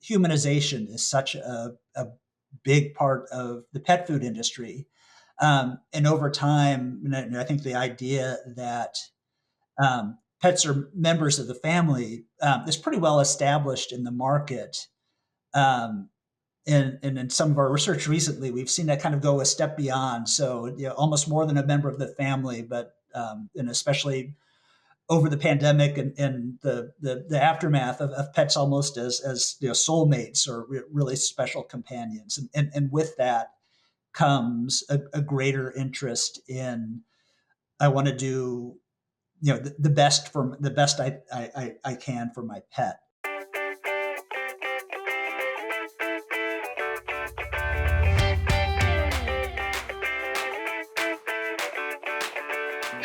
humanization is such a big part of the pet food industry. And over time, I think the idea that pets are members of the family is pretty well established in the market. And in some of our research recently, we've seen that kind of go a step beyond. So, almost more than a member of the family, but and especially over the pandemic and the aftermath of pets almost as soulmates or really special companions. And with that comes a greater interest in, I want to do the best I can for my pet.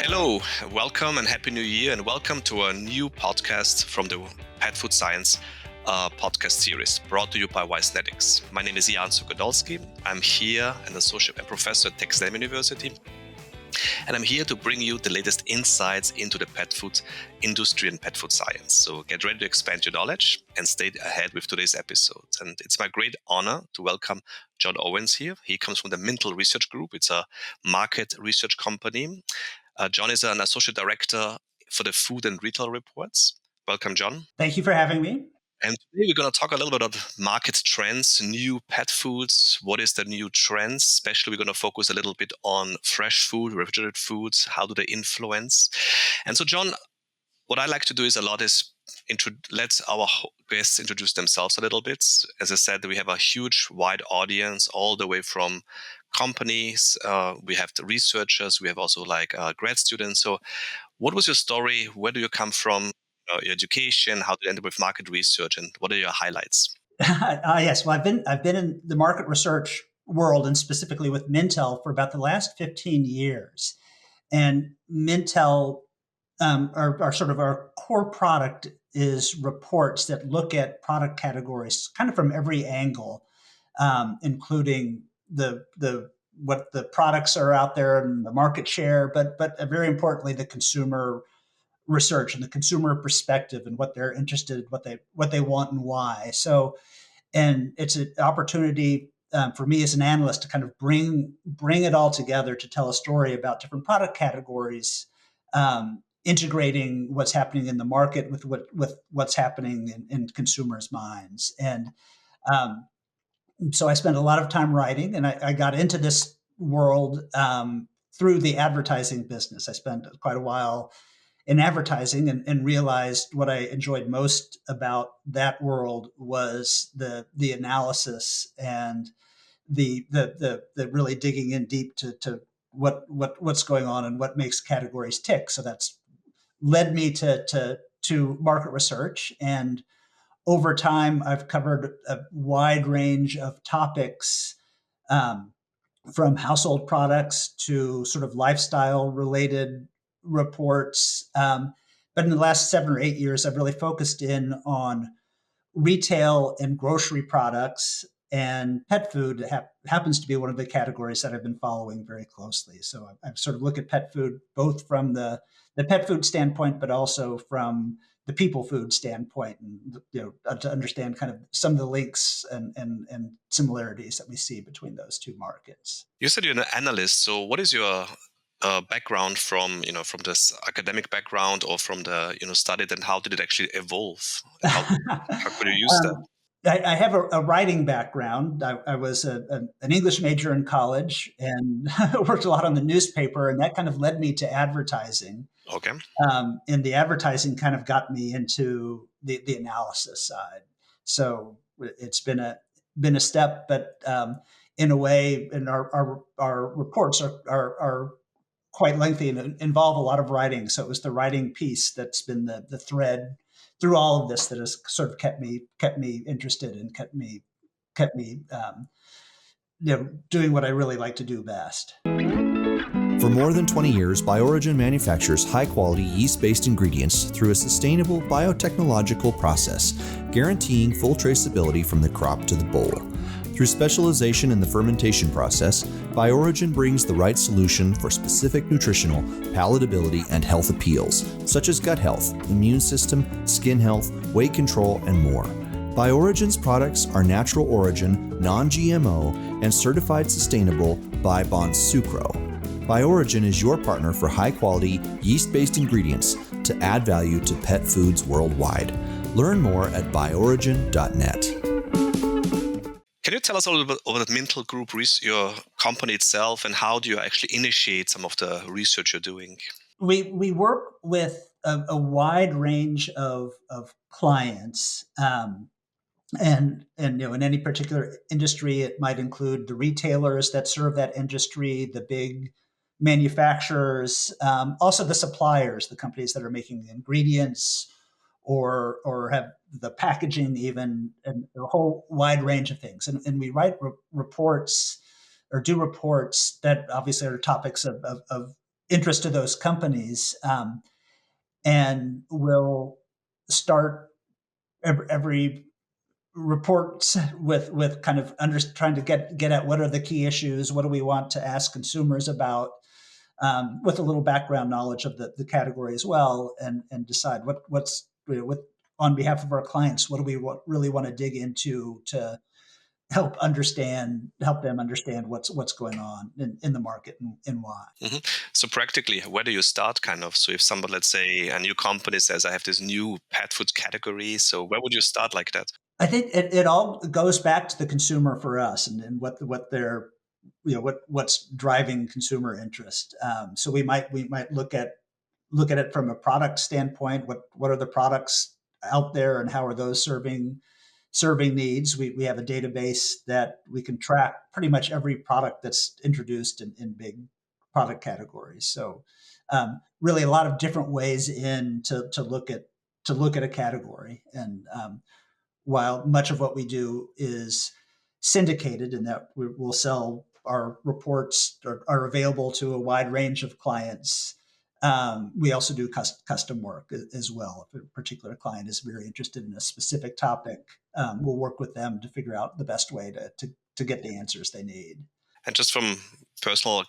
Hello, welcome and Happy New Year, and welcome to a new podcast from the Pet Food Science podcast series brought to you by Wisenetics. My name is Jan Sukodolski. I'm here an associate and professor at Texas University, and I'm here to bring you the latest insights into the pet food industry and pet food science. So get ready to expand your knowledge and stay ahead with today's episode. And it's my great honor to welcome John Owens here. He comes from the Mintel Research Group. It's a market research company. John is an associate director for the food and retail reports. Welcome, John. Thank you for having me. And today we're going to talk a little bit about market trends, new pet foods. What is the new trends? Especially, we're going to focus a little bit on fresh food, refrigerated foods. How do they influence? And so, John, what I like to do is let our guests introduce themselves a little bit. As I said, we have a huge, wide audience, all the way from companies. We have the researchers. We have also grad students. So what was your story? Where do you come from? Your education? How did you end up with market research? And what are your highlights? Yes. Well, I've been in the market research world, and specifically with Mintel, for about the last 15 years. And Mintel, our core product is reports that look at product categories kind of from every angle, including what the products are out there and the market share, but very importantly, the consumer research and the consumer perspective and what they're interested, what they want and why. So, and it's an opportunity for me as an analyst to kind of bring it all together to tell a story about different product categories, integrating what's happening in the market with what's happening in consumers' minds. And so I spent a lot of time writing, and I got into this world through the advertising business. I spent quite a while in advertising and realized what I enjoyed most about that world was the analysis and the really digging in deep to what's going on and what makes categories tick. So that's led me to market research. And over time, I've covered a wide range of topics, from household products to sort of lifestyle-related reports. But in the last 7 or 8 years, I've really focused in on retail and grocery products, and pet food happens to be one of the categories that I've been following very closely. So I sort of look at pet food both from the pet food standpoint, but also from the people food standpoint, and to understand kind of some of the links and similarities that we see between those two markets. You said you're an analyst. So what is your background from this academic background or from the study, and how did it actually evolve? How could you use that? I have a writing background. I was an English major in college and worked a lot on the newspaper, and that kind of led me to advertising. Okay. And the advertising kind of got me into the analysis side. So it's been a step, but in a way, and our reports are quite lengthy and involve a lot of writing. So it was the writing piece that's been the thread through all of this that has sort of kept me interested and kept me doing what I really like to do best. For more than 20 years, BioOrigin manufactures high-quality yeast-based ingredients through a sustainable biotechnological process, guaranteeing full traceability from the crop to the bowl. Through specialization in the fermentation process, BioOrigin brings the right solution for specific nutritional, palatability, and health appeals, such as gut health, immune system, skin health, weight control, and more. BioOrigin's products are natural origin, non-GMO, and certified sustainable by Bonsucro. BioOrigin is your partner for high-quality, yeast-based ingredients to add value to pet foods worldwide. Learn more at bioorigin.net. Can you tell us a little bit about the Mintel Group, your company itself, and how do you actually initiate some of the research you're doing? We work with a wide range of clients. And in any particular industry, it might include the retailers that serve that industry, the big manufacturers, also the suppliers, the companies that are making the ingredients or have the packaging, even, and a whole wide range of things. And we write reports or do reports that obviously are topics of interest to those companies, and we'll start every reports with kind of trying to get at what are the key issues, what do we want to ask consumers about, with a little background knowledge of the category as well, and decide what's what on behalf of our clients, what do we really want to dig into to help them understand what's going on in the market, and why. hmm So practically, where do you start kind of? So if somebody, let's say a new company says, I have this new pet food category, so where would you start like that? I think it all goes back to the consumer for us, and what they're what's driving consumer interest. So we might look at it from a product standpoint. What are the products out there, and how are those serving needs? We have a database that we can track pretty much every product that's introduced in big product categories. So really, a lot of different ways to look at a category. And while much of what we do is syndicated in that we'll sell our reports are available to a wide range of clients, we also do custom work as well. If a particular client is very interested in a specific topic, we'll work with them to figure out the best way to get the answers they need. And just from personal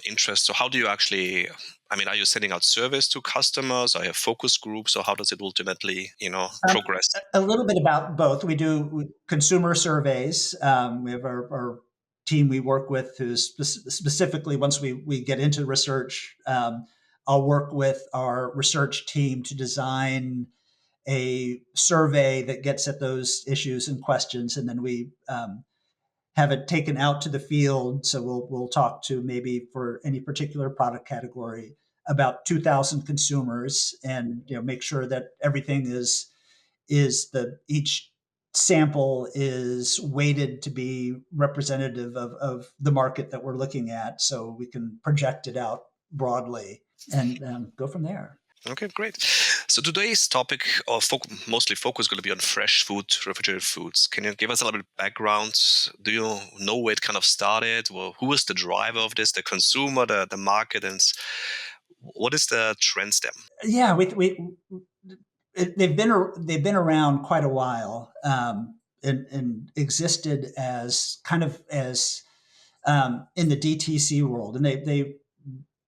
interest, so how do you actually, I mean, are you sending out surveys to customers? Are you focus groups? Or how does it ultimately, Um, progress? a little bit about both. We do consumer surveys. We have our team we work with who's specifically, once we get into research, I'll work with our research team to design a survey that gets at those issues and questions, and then we have it taken out to the field. So we'll talk to, maybe for any particular product category, about 2,000 consumers, and make sure that everything is the each sample is weighted to be representative of the market that we're looking at, so we can project it out broadly and go from there. Okay, great. So today's topic, or mostly focus, is going to be on fresh food, refrigerated foods. Can you give us a little bit of background? Do you know where it kind of started? Well, who is the driver of this? The consumer, the market, and what is the trends there? Yeah, they've been around quite a while, and existed as kind of as in the DTC world, and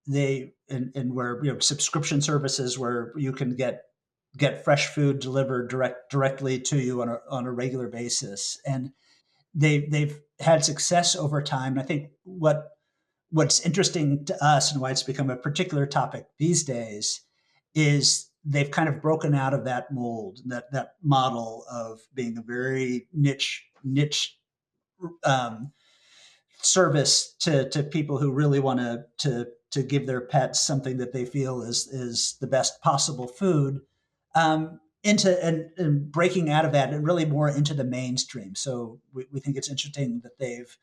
they and where subscription services where you can get fresh food delivered directly to you on a regular basis, and they've had success over time. And I think what's interesting to us, and why it's become a particular topic these days, is they've kind of broken out of that mold, that model of being a very niche um, service to people who really want to give their pets something that they feel is the best possible food, into and breaking out of that and really more into the mainstream. So we think it's interesting that they've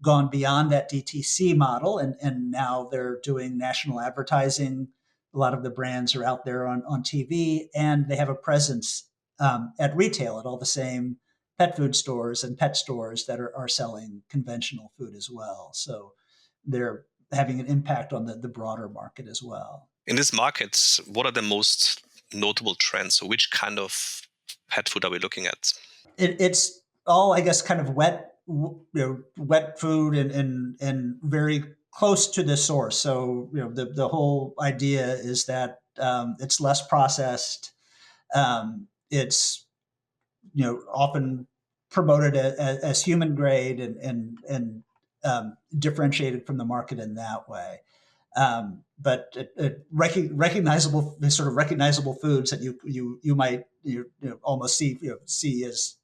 gone beyond that DTC model, and now they're doing national advertising. A lot of the brands are out there on TV, and they have a presence at retail at all the same pet food stores and pet stores that are selling conventional food as well. So they're having an impact on the broader market as well. In this market, what are the most notable trends? So which kind of pet food are we looking at? It's all, I guess, kind of wet food, and very close to the source. So the whole idea is that it's less processed. It's often promoted as human grade and differentiated from the market in that way. But recognizable, sort of recognizable foods that you might almost see as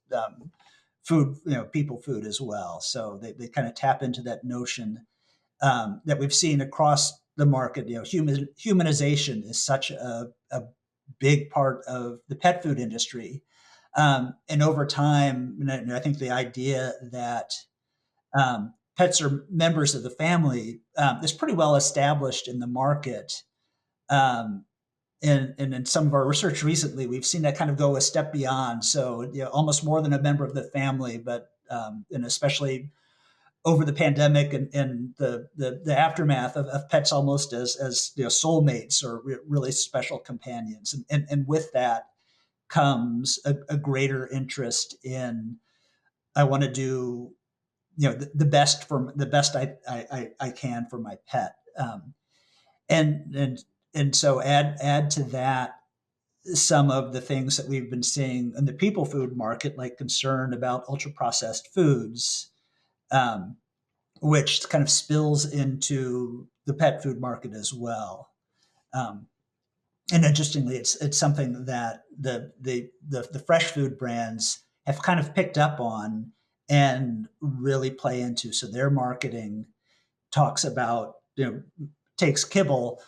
food, people food as well. So they kind of tap into that notion that we've seen across the market. Humanization is such a big part of the pet food industry, and over time, I think the idea that pets are members of the family is pretty well established in the market. Um, and in some of our research recently, we've seen that kind of go a step beyond. So, almost more than a member of the family, but and especially over the pandemic and the aftermath of pets almost as soulmates or really special companions. And with that comes a greater interest in, I want to do the best I can for my pet. And and so add to that some of the things that we've been seeing in the people food market, like concern about ultra processed foods, um, which kind of spills into the pet food market as well. Um, and interestingly, it's something that the fresh food brands have kind of picked up on and really play into. So their marketing talks about, takes Kibble,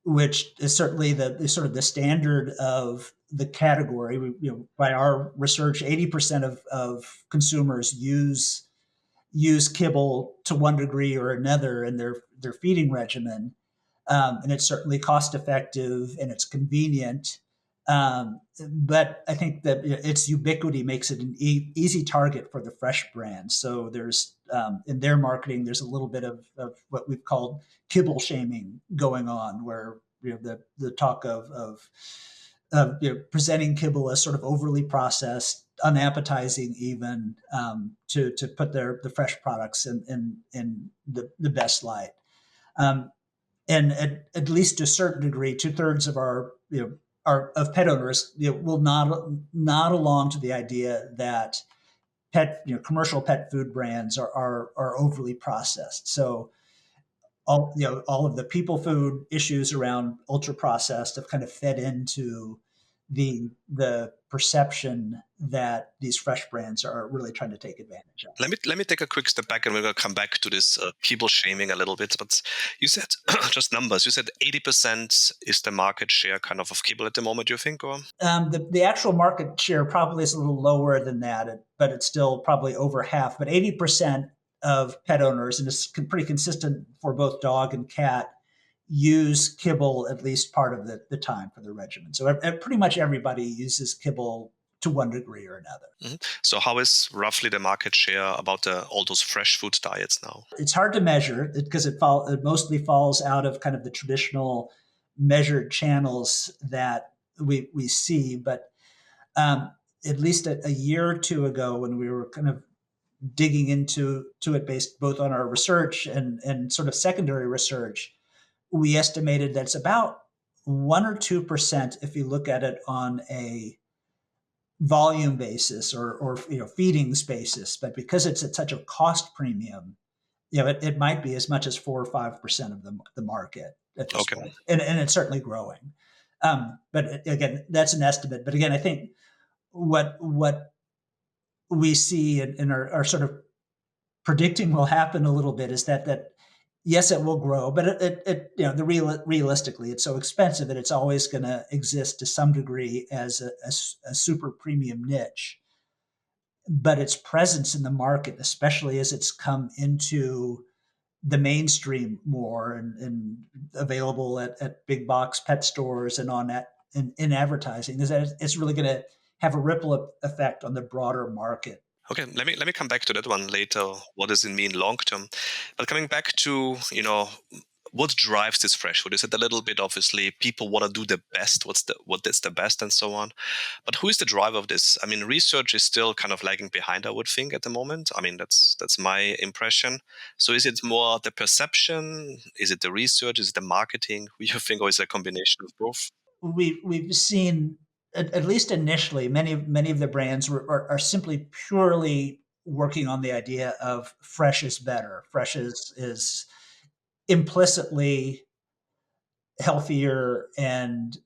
which is certainly the sort of the standard of the category. By our research, 80% of consumers use Kibble to one degree or another in their feeding regimen, and it's certainly cost effective and it's convenient. But I think that its ubiquity makes it an easy target for the fresh brand. So there's in their marketing, there's a little bit of what we've called kibble shaming going on, where the talk of presenting kibble as sort of overly processed, unappetizing, even to put the fresh products in the best light. Um, and at least to a certain degree, 2/3 of our of pet owners will not along to the idea that commercial pet food brands are overly processed. So all of the people food issues around ultra processed have kind of fed into the perception that these fresh brands are really trying to take advantage of. Let me take a quick step back, and we're going to come back to this people shaming a little bit. But you said just numbers. You said 80% is the market share kind of Kibble at the moment. You think, or The actual market share probably is a little lower than that, but it's still probably over half. But 80% of pet owners, and it's pretty consistent for both dog and cat, use Kibble at least part of the time for the regimen. So pretty much everybody uses Kibble to one degree or another. So how is roughly the market share about all those fresh food diets now? It's hard to measure because it mostly falls out of kind of the traditional measured channels that we see. But at least a year or two ago, when we were kind of digging into it based both on our research and sort of secondary research, we estimated that it's about 1 or 2% if you look at it on a volume basis or feedings basis. But because it's at such a cost premium, it might be as much as 4 or 5% of the market at this Okay. point, and it's certainly growing. But again, that's an estimate. But again, I think what we see and are sort of predicting will happen a little bit is that yes, it will grow, but realistically, it's so expensive that it's always going to exist to some degree as a super premium niche. But its presence in the market, especially as it's come into the mainstream more and available at big box pet stores and on that in advertising, is that it's really going to have a ripple effect on the broader market. Okay, let me come back to that one later. What does it mean long term? But coming back to what drives this fresh food? Is it a little bit obviously people want to do the best, what is the best and so on. But who is the driver of this? I mean, research is still kind of lagging behind, I would think, at the moment. I mean, that's my impression. So is it more the perception? Is it the research? Is it the marketing? Who you think, or is it a combination of both? We've seen at least initially, many of the brands are simply purely working on the idea of fresh is better. Fresh is implicitly healthier, and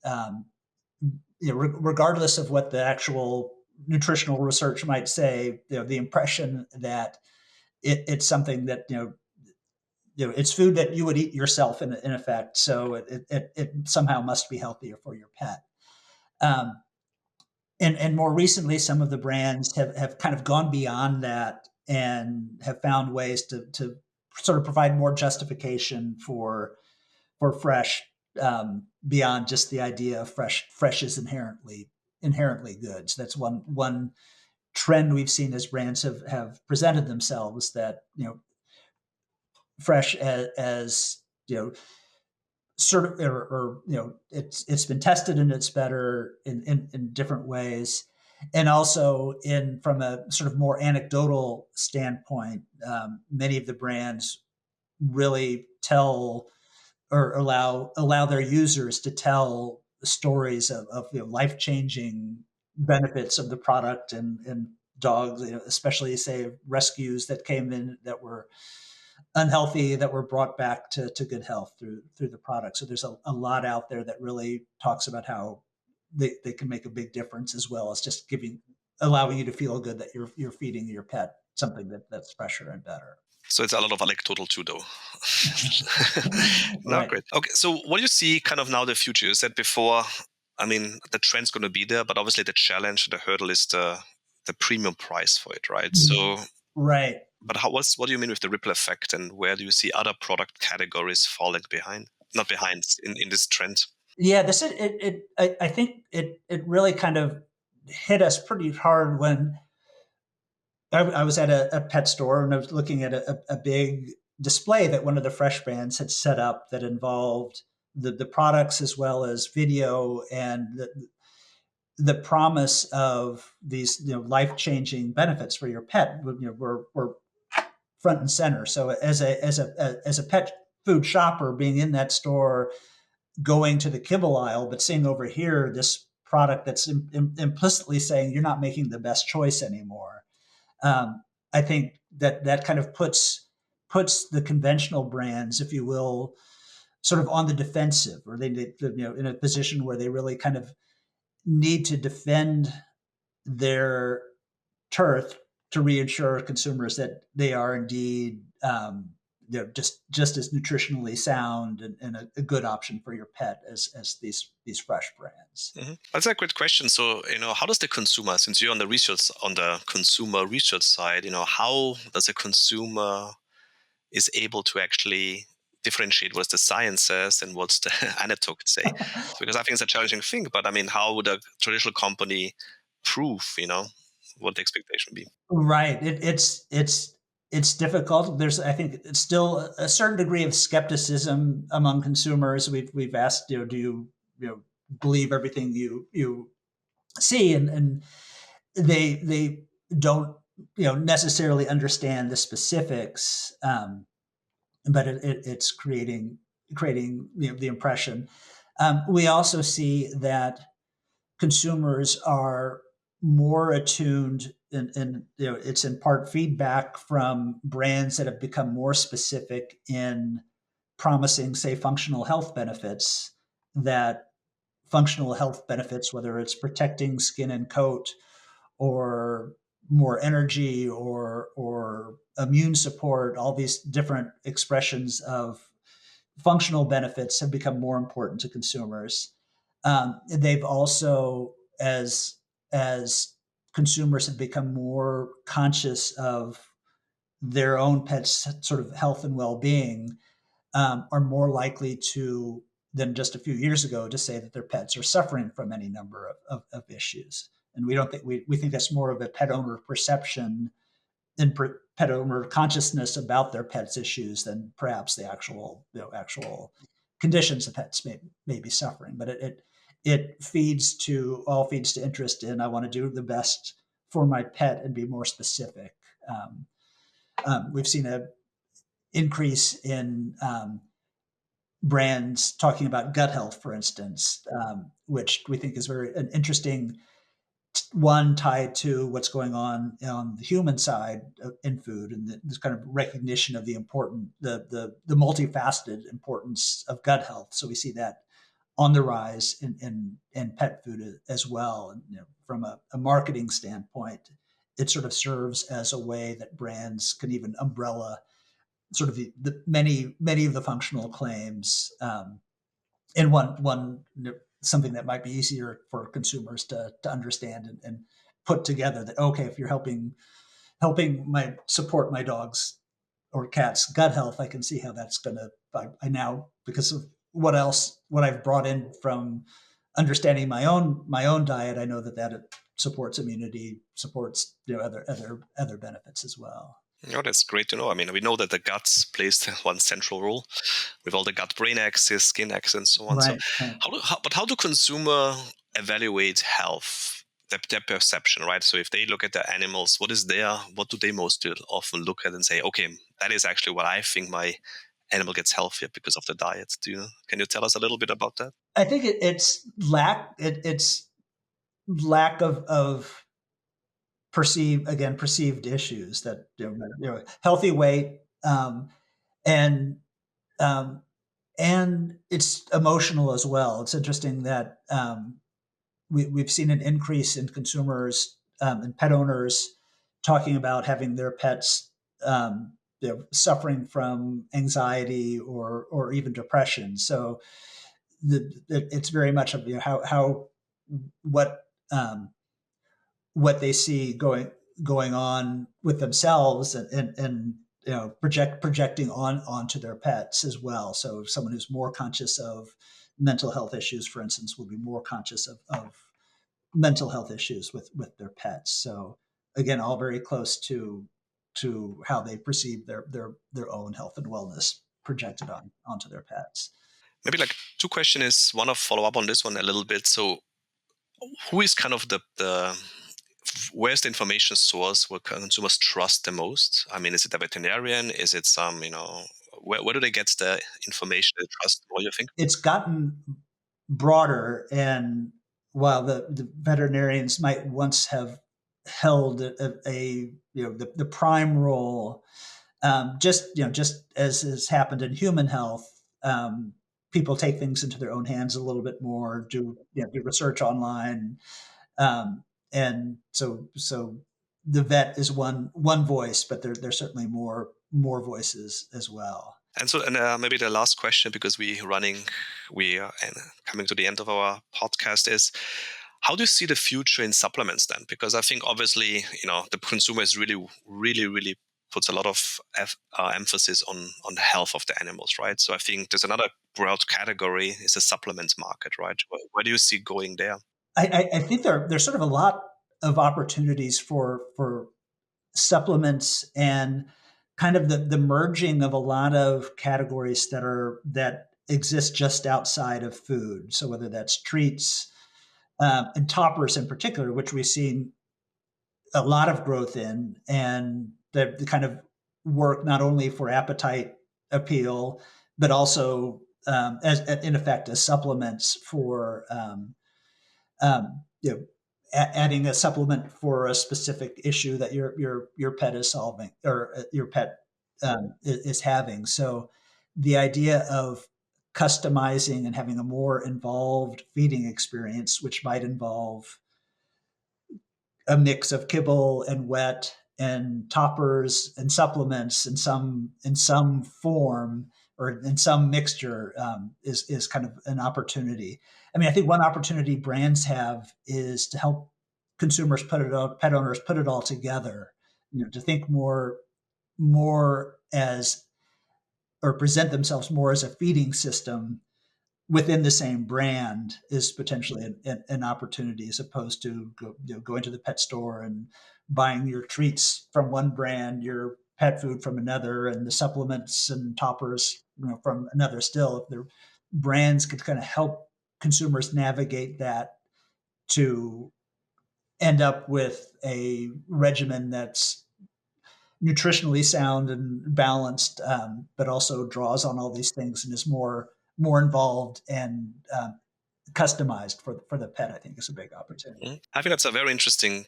regardless of what the actual nutritional research might say, the impression that it's something that it's food that you would eat yourself in effect. So it somehow must be healthier for your pet. Um, and more recently, some of the brands have kind of gone beyond that and have found ways to sort of provide more justification for fresh, beyond just the idea of fresh is inherently good. So that's one trend we've seen as brands have presented themselves, that fresh as sort of, or it's been tested and it's better in different ways. And also, in from a sort of more anecdotal standpoint, many of the brands really tell or allow their users to tell stories of life changing benefits of the product, and dogs, especially say rescues that came in that were unhealthy, that were brought back to good health through the product. So there's a lot out there that really talks about how they can make a big difference, as well as just allowing you to feel good that you're feeding your pet something that's fresher and better. So it's a lot of anecdotal too, though. No, Right. great. Okay, so what do you see kind of now the future? You said before, I mean, the trend's going to be there, but obviously the challenge, the hurdle is the premium price for it, right? So, Right. but what do you mean with the ripple effect, and where do you see other product categories falling behind? Not behind in this trend. Yeah, this is it. I think it really kind of hit us pretty hard when I was at a pet store, and I was looking at a big display that one of the fresh brands had set up that involved the products as well as video, and the promise of these life changing benefits for your pet were front and center. So as a pet food shopper, being in that store, going to the kibble aisle, but seeing over here this product that's implicitly saying you're not making the best choice anymore. I think that kind of puts the conventional brands, if you will, sort of on the defensive, or they in a position where they really kind of need to defend their turf to reassure consumers that they are indeed just as nutritionally sound, and a good option for your pet as these fresh brands. That's a great question. So, how does the consumer, since you're on the consumer research side, how does a consumer is able to actually differentiate what the science says and what's the anecdote say? So, because I think it's a challenging thing, but I mean, how would a traditional company prove, what the expectation would be? Right. It's difficult. There's, I think, it's still a certain degree of skepticism among consumers. We've asked, do you believe everything you see, and they don't necessarily understand the specifics, but it's creating the impression. We also see that consumers are more attuned, and it's in part feedback from brands that have become more specific in promising, say, functional health benefits. That functional health benefits, whether it's protecting skin and coat, or more energy, or immune support, all these different expressions of functional benefits have become more important to consumers. They've also, as consumers have become more conscious of their own pets' sort of health and well-being, are more likely to, than just a few years ago, to say that their pets are suffering from any number of issues. And we don't think we think that's more of a pet owner perception and pet owner consciousness about their pets' issues than perhaps the actual conditions the pets may be suffering. But it feeds to interest in, I want to do the best for my pet and be more specific. We've seen a increase in brands talking about gut health, for instance, which we think is very an interesting one tied to what's going on the human side in food, and this kind of recognition of the important, the multifaceted importance of gut health. So we see that on the rise in pet food as well. And from a marketing standpoint, it sort of serves as a way that brands can even umbrella sort of the many of the functional claims in one something that might be easier for consumers to understand and put together. That okay, if you're helping my support my dog's or cat's gut health, I can see how that's going to. I now, because of what I've brought in from understanding my own diet, I know that it supports immunity, supports other benefits as well. That's great to know. I mean, we know that the guts plays one central role with all the gut-brain axis, skin axis, and so on. So, Right, right. how do consumer evaluate health? Their perception, right? So, if they look at the animals, what do they most often look at and say, okay, that is actually what I think my animal gets healthier because of the diet. Can you tell us a little bit about that? I think it's lack of perceived issues that healthy weight, and um, and it's emotional as well. It's interesting that we've seen an increase in consumers and pet owners talking about having their pets suffering from anxiety or even depression. So it's very much of how what what they see going on with themselves and projecting onto their pets as well. So someone who's more conscious of mental health issues, for instance, will be more conscious of mental health issues with their pets. So again, all very close to how they perceive their own health and wellness projected onto their pets. Maybe like two questions is one of follow up on this one a little bit. So, who is kind of the where's the information source where consumers trust the most? I mean, is it a veterinarian? Is it some, where do they get the information they trust more, you think? It's gotten broader, and while the veterinarians might once have held the prime role, just as has happened in human health, people take things into their own hands a little bit more, do research online, um, and so the vet is one voice, but there's certainly more voices as well. And so, and maybe the last question, because we are coming to the end of our podcast, is how do you see the future in supplements then? Because I think obviously, the consumer is really, really, really puts a lot of emphasis on the health of the animals, right? So I think there's another broad category is the supplements market, right? Where do you see going there? I think there's sort of a lot of opportunities for supplements and kind of the merging of a lot of categories that exist just outside of food. So whether that's treats and toppers in particular, which we've seen a lot of growth in, and the kind of work not only for appetite appeal, but also as in effect as supplements for adding a supplement for a specific issue that your pet is solving or your pet is having. So the idea of customizing and having a more involved feeding experience, which might involve a mix of kibble and wet and toppers and supplements in some form or in some mixture, is kind of an opportunity. I mean, I think one opportunity brands have is to help consumers pet owners put it all together. To think more as or present themselves more as a feeding system within the same brand is potentially an opportunity, as opposed to going to the pet store and buying your treats from one brand, your pet food from another, and the supplements and toppers from another. Still, if the brands could kind of help consumers navigate that to end up with a regimen that's nutritionally sound and balanced, but also draws on all these things and is more more involved and customized for the pet, I think is a big opportunity. I think that's a very interesting,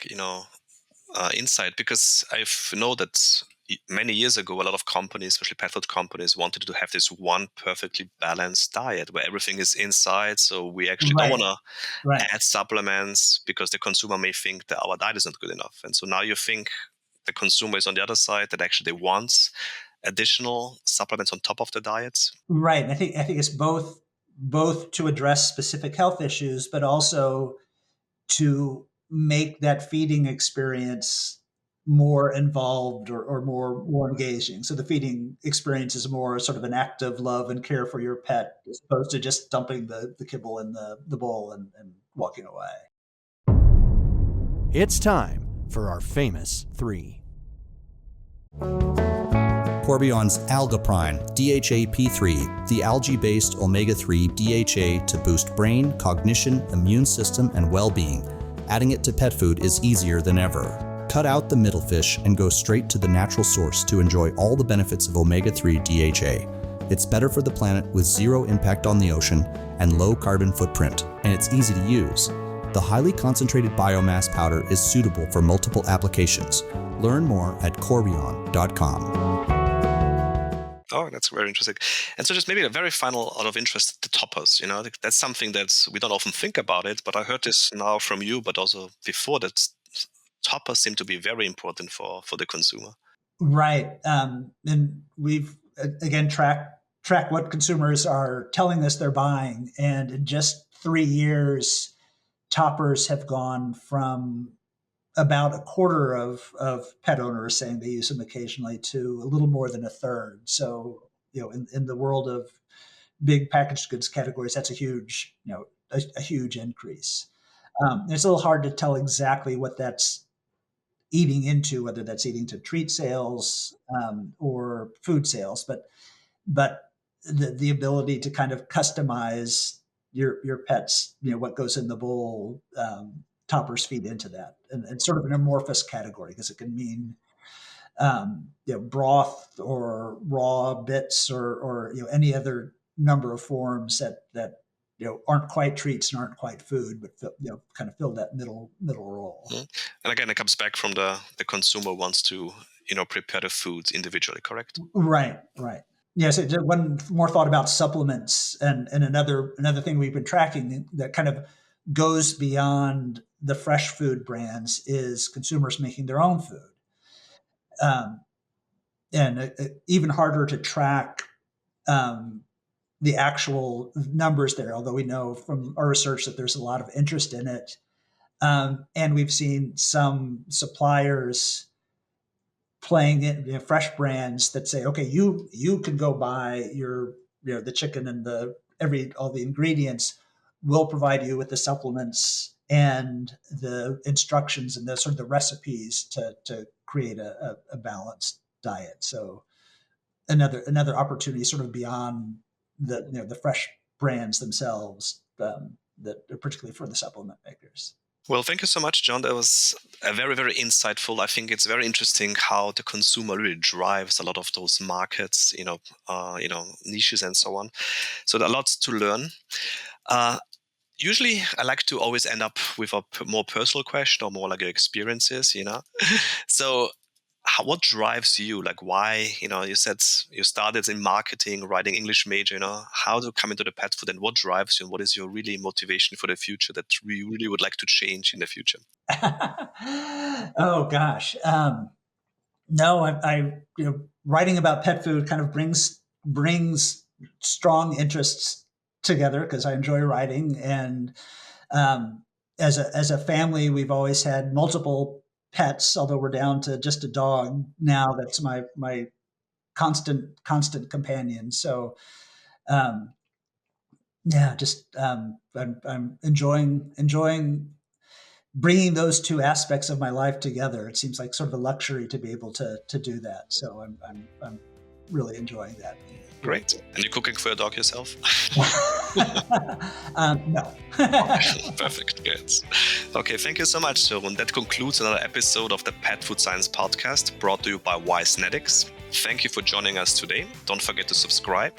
insight, because I know that many years ago, a lot of companies, especially pet food companies, wanted to have this one perfectly balanced diet where everything is inside. So we actually don't Right, want to right. add supplements because the consumer may think that our diet is not good enough. And so now you think the consumer is on the other side, that actually they want additional supplements on top of the diet. Right. And I think it's both to address specific health issues, but also to make that feeding experience more involved or more engaging. So the feeding experience is more sort of an act of love and care for your pet as opposed to just dumping the kibble in the bowl and walking away. It's time for our famous three. Corbion's Algaprine DHA-P3, the algae-based omega-3 DHA to boost brain, cognition, immune system, and well-being. Adding it to pet food is easier than ever. Cut out the middle fish and go straight to the natural source to enjoy all the benefits of omega-3 DHA. It's better for the planet with zero impact on the ocean and low carbon footprint, and it's easy to use. The highly concentrated biomass powder is suitable for multiple applications. Learn more at corbion.com. Oh, that's very interesting. And so just maybe a very final out of interest, the toppers, that's something that we don't often think about it, but I heard this now from you, but also before that toppers seem to be very important for the consumer. Right. And we've, again, track what consumers are telling us they're buying. And in just 3 years, toppers have gone from about a quarter of pet owners saying they use them occasionally to a little more than a third. So, in the world of big packaged goods categories, that's a huge, a huge increase. It's a little hard to tell exactly what that's eating into, whether that's eating to treat sales or food sales, but the ability to kind of customize your pets, what goes in the bowl, toppers feed into that, and sort of an amorphous category because it can mean broth or raw bits or any other number of forms that aren't quite treats and aren't quite food, but kind of fill that middle role. Mm-hmm. And again, it comes back from the consumer wants to prepare the foods individually, correct? Right. Yes, one more thought about supplements, and another thing we've been tracking that kind of goes beyond the fresh food brands is consumers making their own food, and even harder to track the actual numbers there. Although we know from our research that there's a lot of interest in it, and we've seen some suppliers playing it, fresh brands that say, okay, you can go buy your, the chicken and all the ingredients. We'll provide you with the supplements and the instructions and the sort of the recipes to create a balanced diet. So another opportunity sort of beyond the fresh brands themselves, that are particularly for the supplement makers. Well, thank you so much, John. That was a very, very insightful. I think it's very interesting how the consumer really drives a lot of those markets, niches and so on. So there are lots to learn. Usually, I like to always end up with a more personal question or more like your experiences, So what drives you? Like why, you said you started in marketing, writing English major, how to come into the pet food and what drives you and what is your really motivation for the future that we really would like to change in the future? Oh gosh. No, I writing about pet food kind of brings strong interests together because I enjoy writing, and as a family, we've always had multiple pets. Although we're down to just a dog now, that's my constant companion. So just I'm enjoying bringing those two aspects of my life together. It seems like sort of a luxury to be able to do that. So I'm really enjoying that. Great. And you're cooking for your dog yourself? No. Perfect. Good. Okay, thank you so much, Sir. And that concludes another episode of the Pet Food Science Podcast brought to you by Wisenetics. Thank you for joining us today. Don't forget to subscribe.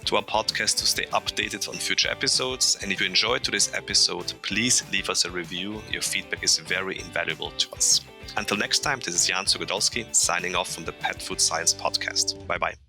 to our podcast to stay updated on future episodes. And if you enjoyed today's episode, please leave us a review. Your feedback is very invaluable to us. Until next time, this is Jan Sugodolski signing off from the Pet Food Science Podcast. Bye-bye.